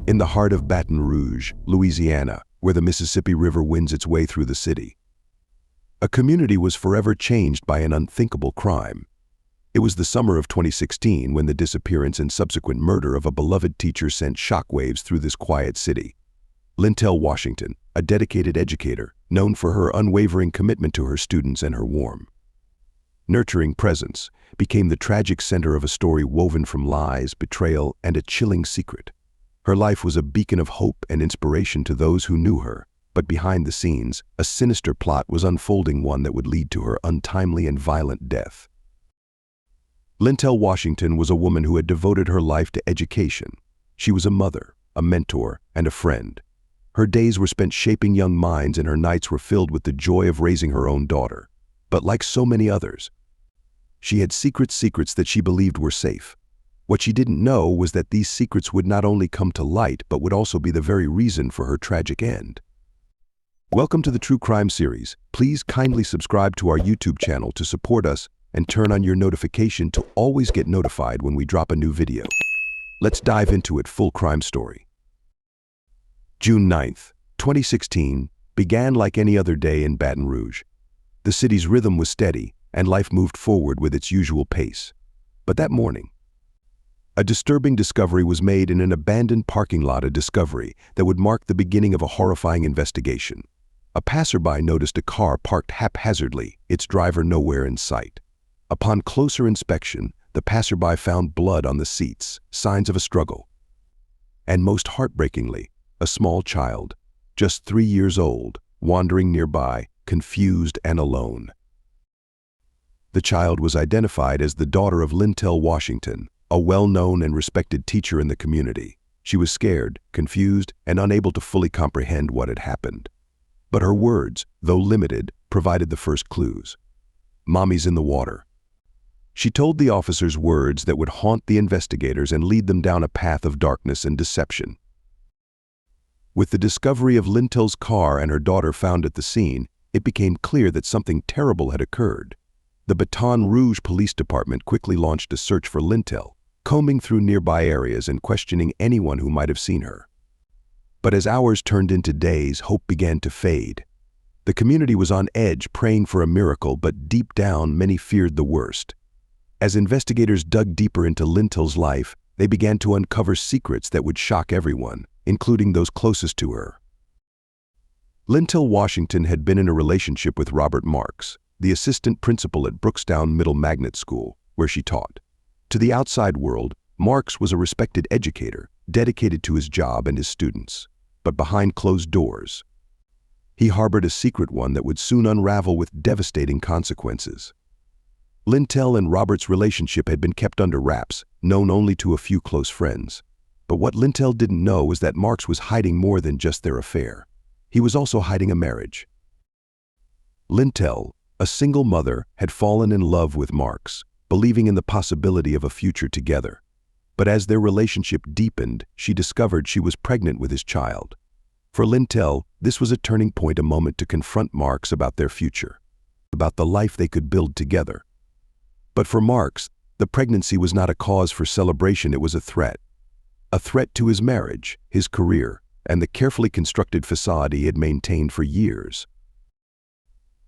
in the heart of Baton Rouge, Louisiana, where the Mississippi River winds its way through the city. A community was forever changed by an unthinkable crime. It was the summer of 2016 when the disappearance and subsequent murder of a beloved teacher sent shockwaves through this quiet city. Lintel Washington, a dedicated educator, known for her unwavering commitment to her students and her warm, nurturing presence, became the tragic center of a story woven from lies, betrayal, and a chilling secret. Her life was a beacon of hope and inspiration to those who knew her, but behind the scenes, a sinister plot was unfolding, one that would lead to her untimely and violent death. Lintel Washington was a woman who had devoted her life to education. She was a mother, a mentor, and a friend. Her days were spent shaping young minds, and her nights were filled with the joy of raising her own daughter. But like so many others, she had secrets that she believed were safe. What she didn't know was that these secrets would not only come to light, but would also be the very reason for her tragic end. Welcome to the True Crime series. Please kindly subscribe to our YouTube channel to support us and turn on your notification to always get notified when we drop a new video. Let's dive into it. Full crime story. June 9th, 2016 began like any other day in Baton Rouge. The city's rhythm was steady, and life moved forward with its usual pace. But that morning, a disturbing discovery was made in an abandoned parking lot, a discovery that would mark the beginning of a horrifying investigation. A passerby noticed a car parked haphazardly, its driver nowhere in sight. Upon closer inspection, the passerby found blood on the seats, signs of a struggle. And most heartbreakingly, a small child, just 3 years old, wandering nearby, confused and alone. The child was identified as the daughter of Lintel Washington, a well-known and respected teacher in the community. She was scared, confused, and unable to fully comprehend what had happened. But her words, though limited, provided the first clues. "Mommy's in the water." She told the officers words that would haunt the investigators and lead them down a path of darkness and deception. With the discovery of Lintel's car and her daughter found at the scene, it became clear that something terrible had occurred. The Baton Rouge Police Department quickly launched a search for Lintel, combing through nearby areas and questioning anyone who might have seen her. But as hours turned into days, hope began to fade. The community was on edge, praying for a miracle, but deep down, many feared the worst. As investigators dug deeper into Lintel's life, they began to uncover secrets that would shock everyone, including those closest to her. Lintel Washington had been in a relationship with Robert Marks, the assistant principal at Brookstown Middle Magnet School, where she taught. To the outside world, Marks was a respected educator, dedicated to his job and his students. But behind closed doors, he harbored a secret, one that would soon unravel with devastating consequences. Lintel and Robert's relationship had been kept under wraps, known only to a few close friends. But what Lintel didn't know was that Marks was hiding more than just their affair. He was also hiding a marriage. Lintel, a single mother, had fallen in love with Marks, believing in the possibility of a future together. But as their relationship deepened, she discovered she was pregnant with his child. For Lintel, this was a turning point, a moment to confront Marks about their future, about the life they could build together. But for Marks, the pregnancy was not a cause for celebration, it was a threat. A threat to his marriage, his career, and the carefully constructed facade he had maintained for years.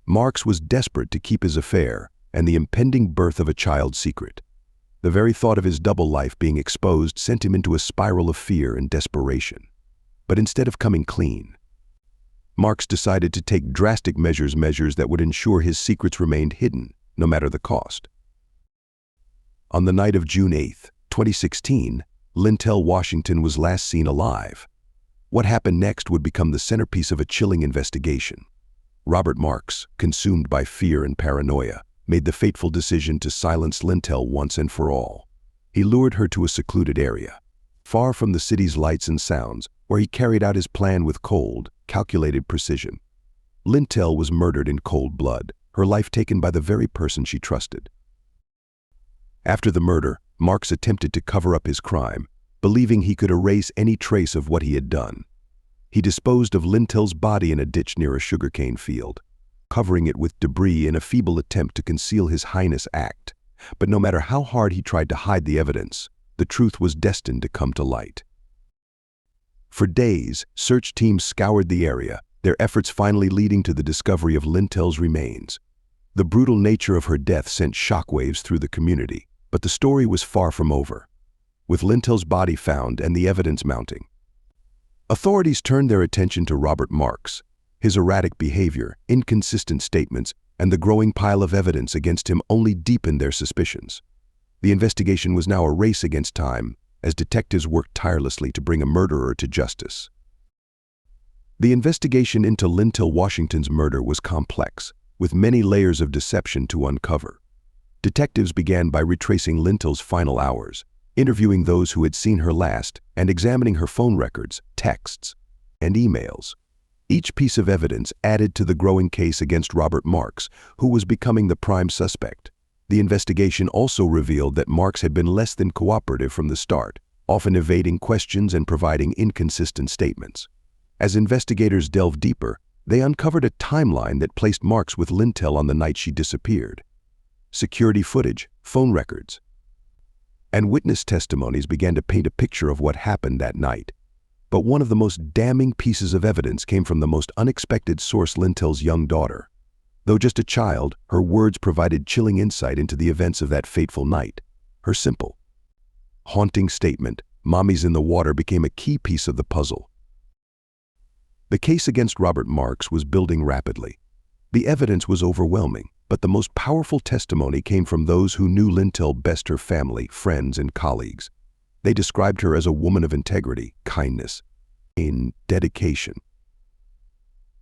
Marks was desperate to keep his affair and the impending birth of a child secret. The very thought of his double life being exposed sent him into a spiral of fear and desperation. But instead of coming clean, Marks decided to take drastic measures that would ensure his secrets remained hidden, no matter the cost. On the night of June 8, 2016, Lintel Washington was last seen alive. What happened next would become the centerpiece of a chilling investigation. Robert Marks, consumed by fear and paranoia, made the fateful decision to silence Lintel once and for all. He lured her to a secluded area, far from the city's lights and sounds, where he carried out his plan with cold, calculated precision. Lintel was murdered in cold blood, her life taken by the very person she trusted. After the murder, Marks attempted to cover up his crime, believing he could erase any trace of what he had done. He disposed of Lintel's body in a ditch near a sugarcane field, covering it with debris in a feeble attempt to conceal his heinous act. But no matter how hard he tried to hide the evidence, the truth was destined to come to light. For days, search teams scoured the area, their efforts finally leading to the discovery of Lintel's remains. The brutal nature of her death sent shockwaves through the community, but the story was far from over. With Lintel's body found and the evidence mounting, authorities turned their attention to Robert Marks. His erratic behavior, inconsistent statements, and the growing pile of evidence against him only deepened their suspicions. The investigation was now a race against time, as detectives worked tirelessly to bring a murderer to justice. The investigation into Lintel Washington's murder was complex, with many layers of deception to uncover. Detectives began by retracing Lintel's final hours, interviewing those who had seen her last, and examining her phone records, texts, and emails. Each piece of evidence added to the growing case against Robert Marks, who was becoming the prime suspect. The investigation also revealed that Marks had been less than cooperative from the start, often evading questions and providing inconsistent statements. As investigators delved deeper, they uncovered a timeline that placed Marks with Lintel on the night she disappeared. Security footage, phone records, and witness testimonies began to paint a picture of what happened that night. But one of the most damning pieces of evidence came from the most unexpected source: Lintel's young daughter. Though just a child, her words provided chilling insight into the events of that fateful night. Her simple, haunting statement, "Mommy's in the water," became a key piece of the puzzle. The case against Robert Marks was building rapidly. The evidence was overwhelming, but the most powerful testimony came from those who knew Lintel best: her family, friends, and colleagues. They described her as a woman of integrity, kindness, and dedication.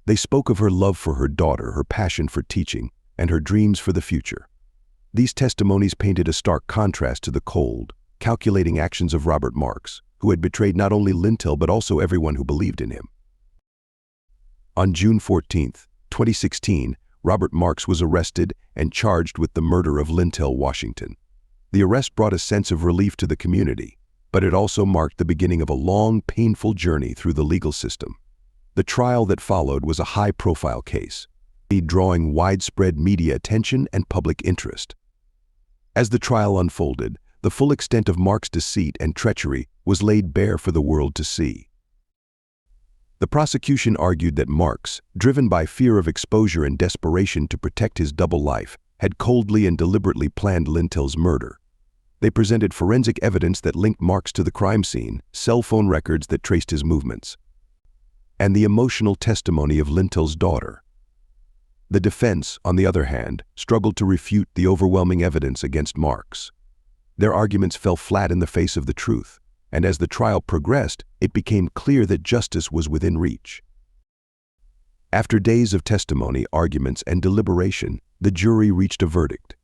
They spoke of her love for her daughter, her passion for teaching, and her dreams for the future. These testimonies painted a stark contrast to the cold, calculating actions of Robert Marks, who had betrayed not only Lintel but also everyone who believed in him. On June 14, 2016, Robert Marks was arrested and charged with the murder of Lintel Washington. The arrest brought a sense of relief to the community, but it also marked the beginning of a long, painful journey through the legal system. The trial that followed was a high-profile case, drawing widespread media attention and public interest. As the trial unfolded, the full extent of Marks' deceit and treachery was laid bare for the world to see. The prosecution argued that Marks, driven by fear of exposure and desperation to protect his double life, had coldly and deliberately planned Lintel's murder. They presented forensic evidence that linked Marks to the crime scene, cell phone records that traced his movements, and the emotional testimony of Lintel's daughter. The defense, on the other hand, struggled to refute the overwhelming evidence against Marks. Their arguments fell flat in the face of the truth, and as the trial progressed, it became clear that justice was within reach. After days of testimony, arguments, and deliberation, the jury reached a verdict.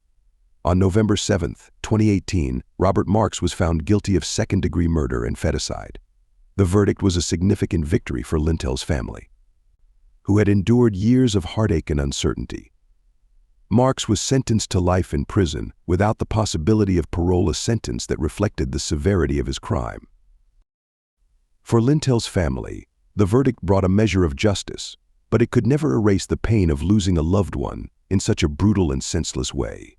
On November 7, 2018, Robert Marks was found guilty of second-degree murder and feticide. The verdict was a significant victory for Lintel's family, who had endured years of heartache and uncertainty. Marks was sentenced to life in prison without the possibility of parole, a sentence that reflected the severity of his crime. For Lintel's family, the verdict brought a measure of justice, but it could never erase the pain of losing a loved one in such a brutal and senseless way.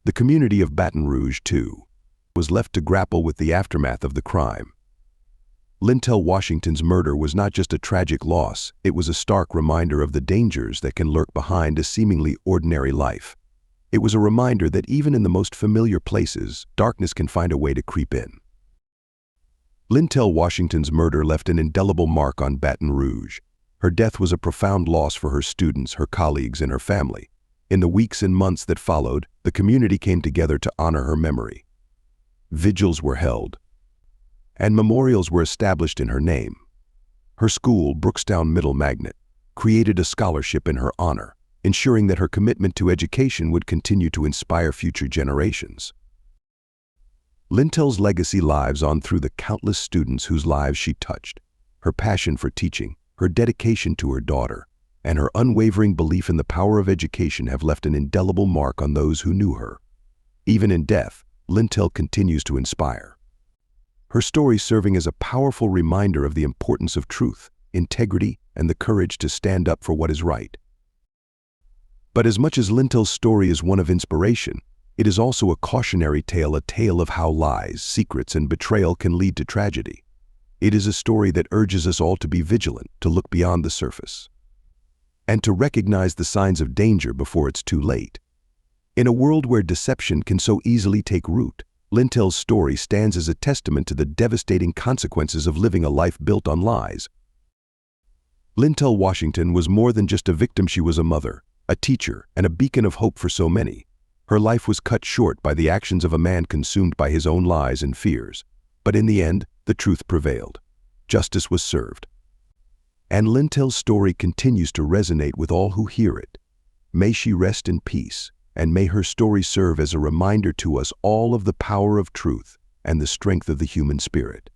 The community of Baton Rouge, too, was left to grapple with the aftermath of the crime. Lintel Washington's murder was not just a tragic loss, it was a stark reminder of the dangers that can lurk behind a seemingly ordinary life. It was a reminder that even in the most familiar places, darkness can find a way to creep in. Lintel Washington's murder left an indelible mark on Baton Rouge. Her death was a profound loss for her students, her colleagues, and her family. In the weeks and months that followed, the community came together to honor her memory. Vigils were held, and memorials were established in her name. Her school, Brookstown Middle Magnet, created a scholarship in her honor, ensuring that her commitment to education would continue to inspire future generations. Lintel's legacy lives on through the countless students whose lives she touched. Her passion for teaching, her dedication to her daughter, and her unwavering belief in the power of education have left an indelible mark on those who knew her. Even in death, Lintel continues to inspire, her story serving as a powerful reminder of the importance of truth, integrity, and the courage to stand up for what is right. But as much as Lintel's story is one of inspiration, it is also a cautionary tale, a tale of how lies, secrets, and betrayal can lead to tragedy. It is a story that urges us all to be vigilant, to look beyond the surface, and to recognize the signs of danger before it's too late. In a world where deception can so easily take root, Lintel's story stands as a testament to the devastating consequences of living a life built on lies. Lintel Washington was more than just a victim. She was a mother, a teacher, and a beacon of hope for so many. Her life was cut short by the actions of a man consumed by his own lies and fears. But in the end, the truth prevailed. Justice was served. And Lintel's story continues to resonate with all who hear it. May she rest in peace, and may her story serve as a reminder to us all of the power of truth and the strength of the human spirit.